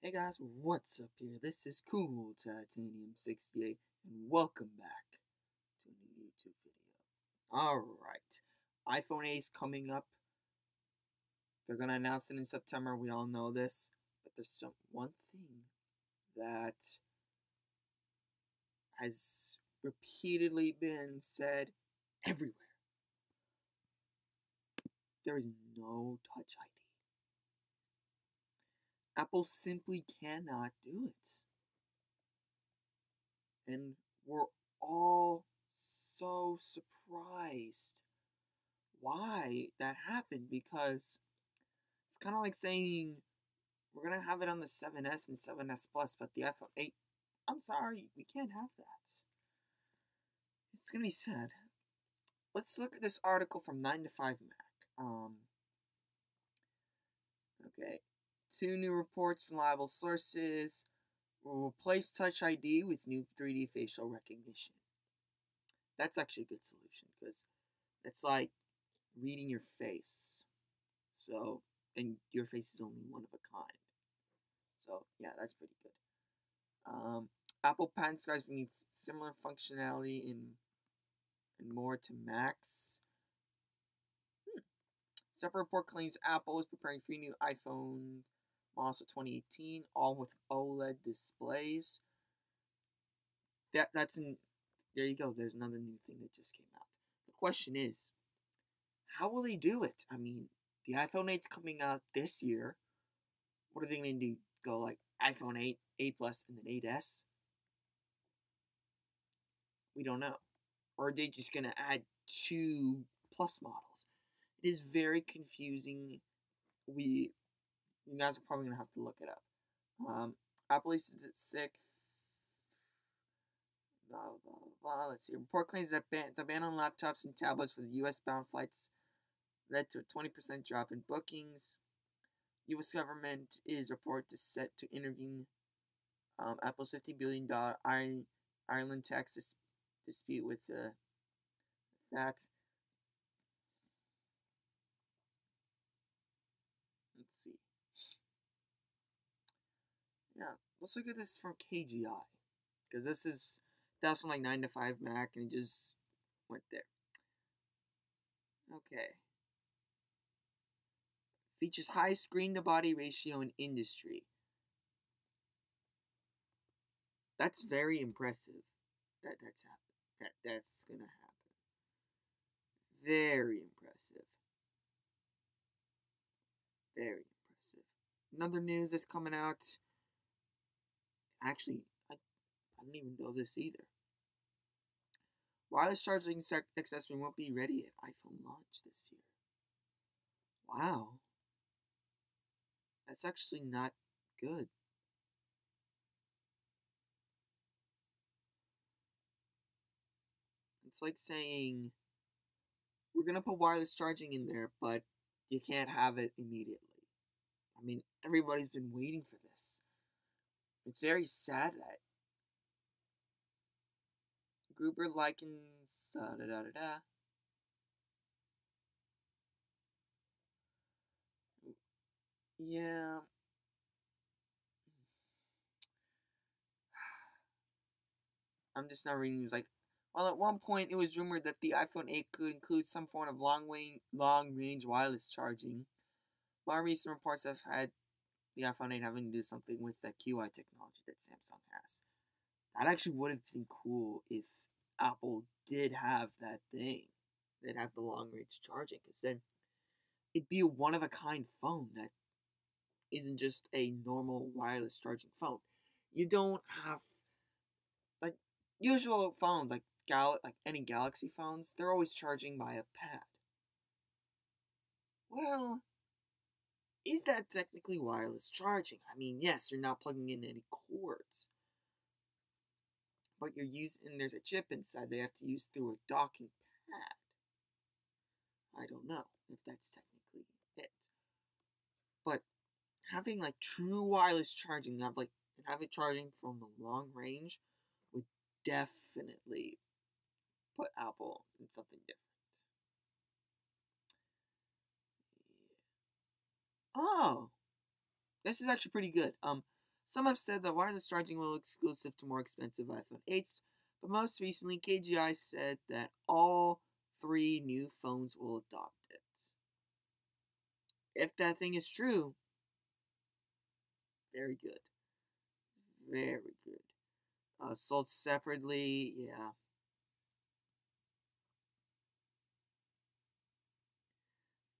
Hey guys, what's up here? This is Cool Titanium 68 and welcome back to a new YouTube video. Alright, iPhone 8 is coming up. They're going to announce it in September, we all know this. But there's one thing that has repeatedly been said everywhere. There is no Touch ID. Apple simply cannot do it. And we're all so surprised why that happened, because it's kind of like saying we're going to have it on the 7S and 7S Plus, but the iPhone 8, I'm sorry, we can't have that. It's going to be sad. Let's look at this article from 9to5Mac. Okay. 2 new reports from reliable sources will replace Touch ID with new 3D facial recognition. That's actually a good solution, because it's like reading your face. So, and your face is only one of a kind. So, yeah, that's pretty good. Apple patents guys bring similar functionality and more to Macs. Separate report claims Apple is preparing 3 new iPhone models for 2018, all with OLED displays. There you go. There's another new thing that just came out. The question is, how will they do it? I mean, the iPhone 8's coming out this year. What are they going to do? Go like iPhone 8, 8 Plus, and then 8S? We don't know. Or are they just going to add 2 Plus models? It is very confusing. You guys are probably going to have to look it up. Apple releases it 6th. Blah, blah, blah. Let's see. Report claims that the ban on laptops and tablets for the U.S.-bound flights led to a 20% drop in bookings. U.S. government is reported to set to intervene Apple's $50 billion Ireland tax dispute with that. Let's see. Yeah, let's look at this from KGI, because that's from like 9to5Mac, and it just went there. Okay. Features high screen-to-body ratio in industry. That's very impressive. That's happened. That's gonna happen. Very impressive. Very impressive. Another news that's coming out. Actually, I didn't even know this either. Wireless charging accessory won't be ready at iPhone launch this year. Wow. That's actually not good. It's like saying, we're going to put wireless charging in there, but you can't have it immediately. I mean, everybody's been waiting for this. It's very sad that Gruber likens Yeah. I'm just not reading news. Like, well, at one point it was rumored that the iPhone 8 could include some form of long-range wireless charging. More recent reports have had the iPhone 8 having to do something with the QI technology that Samsung has. That actually would have been cool if Apple did have that thing. They'd have the long-range charging, because then it'd be a one-of-a-kind phone that isn't just a normal wireless charging phone. You don't have, like, usual phones, like any Galaxy phones, they're always charging by a pad. Well, is that technically wireless charging? I mean, yes, you're not plugging in any cords, but you're using, there's a chip inside they have to use through a docking pad. I don't know if that's technically it. But having like true wireless charging, have it charging from the long range would definitely put Apple in something different. Oh, this is actually pretty good. Some have said that wireless charging will be exclusive to more expensive iPhone 8s, but most recently, KGI said that all 3 new phones will adopt it. If that thing is true, very good. Very good. Sold separately, yeah.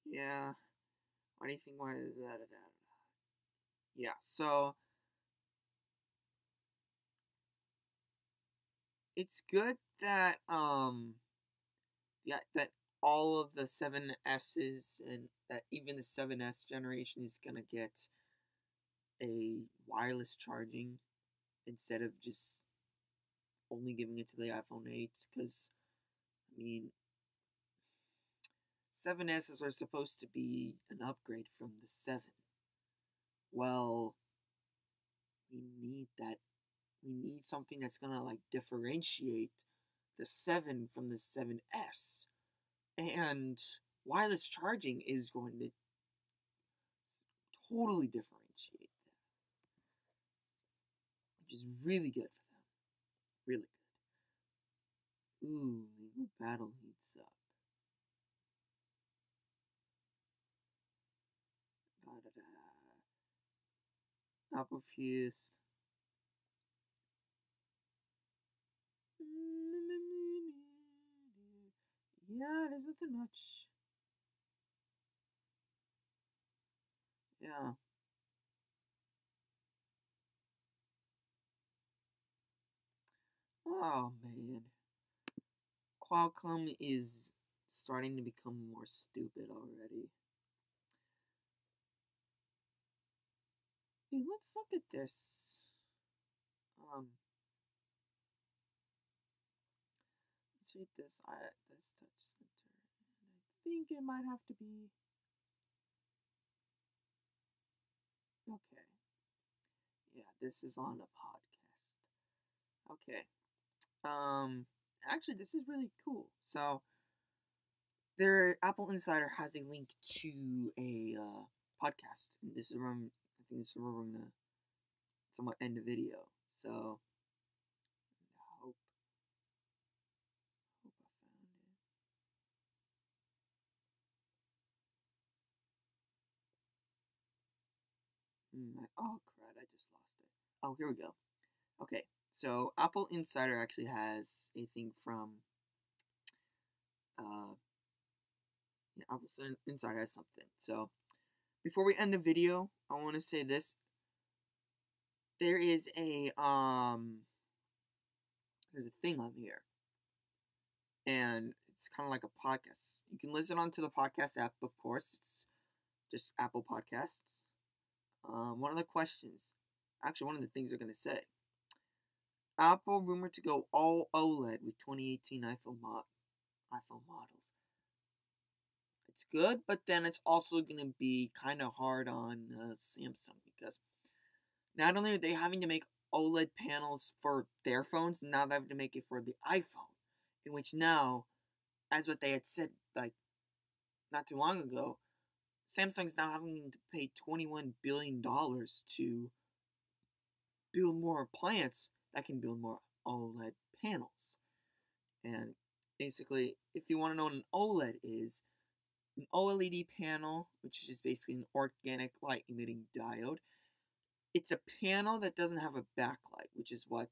Yeah. Why do you think why that? Yeah, so it's good that yeah, that all of the 7S's and that even the 7S generation is gonna get a wireless charging instead of just only giving it to the iPhone 8, because I mean 7S's are supposed to be an upgrade from the 7. Well, we need that. We need something that's gonna like differentiate the 7 from the 7S, and wireless charging is going to totally differentiate that, which is really good for them. Really good. Ooh, Legal Battle heats up. Apple Fuse. Yeah, there's nothing much. Yeah. Oh man. Qualcomm is starting to become more stupid already. Hey, let's look at this. Let's read this. This touch center. I think it might have to be okay. Yeah, this is on a podcast. Okay. Actually, this is really cool. So, their Apple Insider has a link to a podcast, and this is where I think this is where we're gonna somewhat end the video. So, I hope I found it. Oh crud! I just lost it. Oh, here we go. Okay, so Apple Insider actually has a thing from uh, yeah, Apple Insider has something. So before we end the video, I want to say this: there is there's a thing on here, and it's kind of like a podcast. You can listen onto the podcast app, of course. It's just Apple Podcasts. One of the questions, actually, one of the things they're gonna say: Apple rumored to go all OLED with 2018 iPhone models. It's good, but then it's also gonna be kind of hard on Samsung, because not only are they having to make OLED panels for their phones, now they have to make it for the iPhone, in which now, as what they had said like not too long ago, Samsung's now having to pay $21 billion to build more plants that can build more OLED panels. And basically, if you want to know what an OLED is, an OLED panel, which is basically an organic light emitting diode, it's a panel that doesn't have a backlight, which is what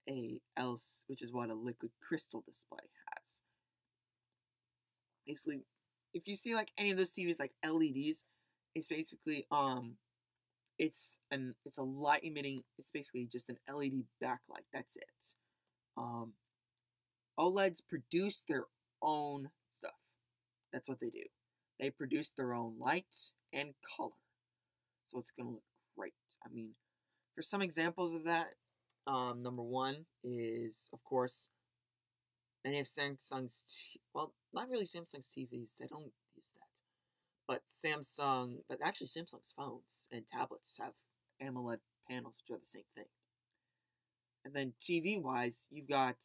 a liquid crystal display has. Basically, if you see like any of those TVs like LEDs, it's basically it's a light emitting. It's basically just an LED backlight. That's it. Um, OLEDs produce their own stuff. That's what they do. They produce their own light and color, so it's gonna look great. I mean, for some examples of that, number one is of course any of well, not really Samsung's TVs. They don't use that, but actually Samsung's phones and tablets have AMOLED panels, which are the same thing. And then TV wise, you've got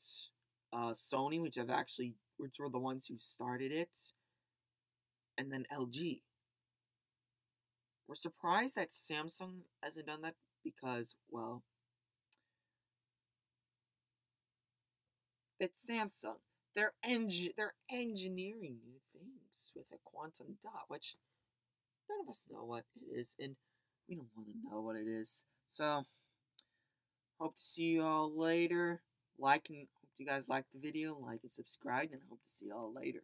Sony, which were the ones who started it, and then LG. We're surprised that Samsung hasn't done that because, well, it's Samsung. They're engineering new things with a quantum dot, which none of us know what it is, and we don't want to know what it is. So, hope to see you all later. Hope you guys liked the video, like and subscribe, and hope to see you all later.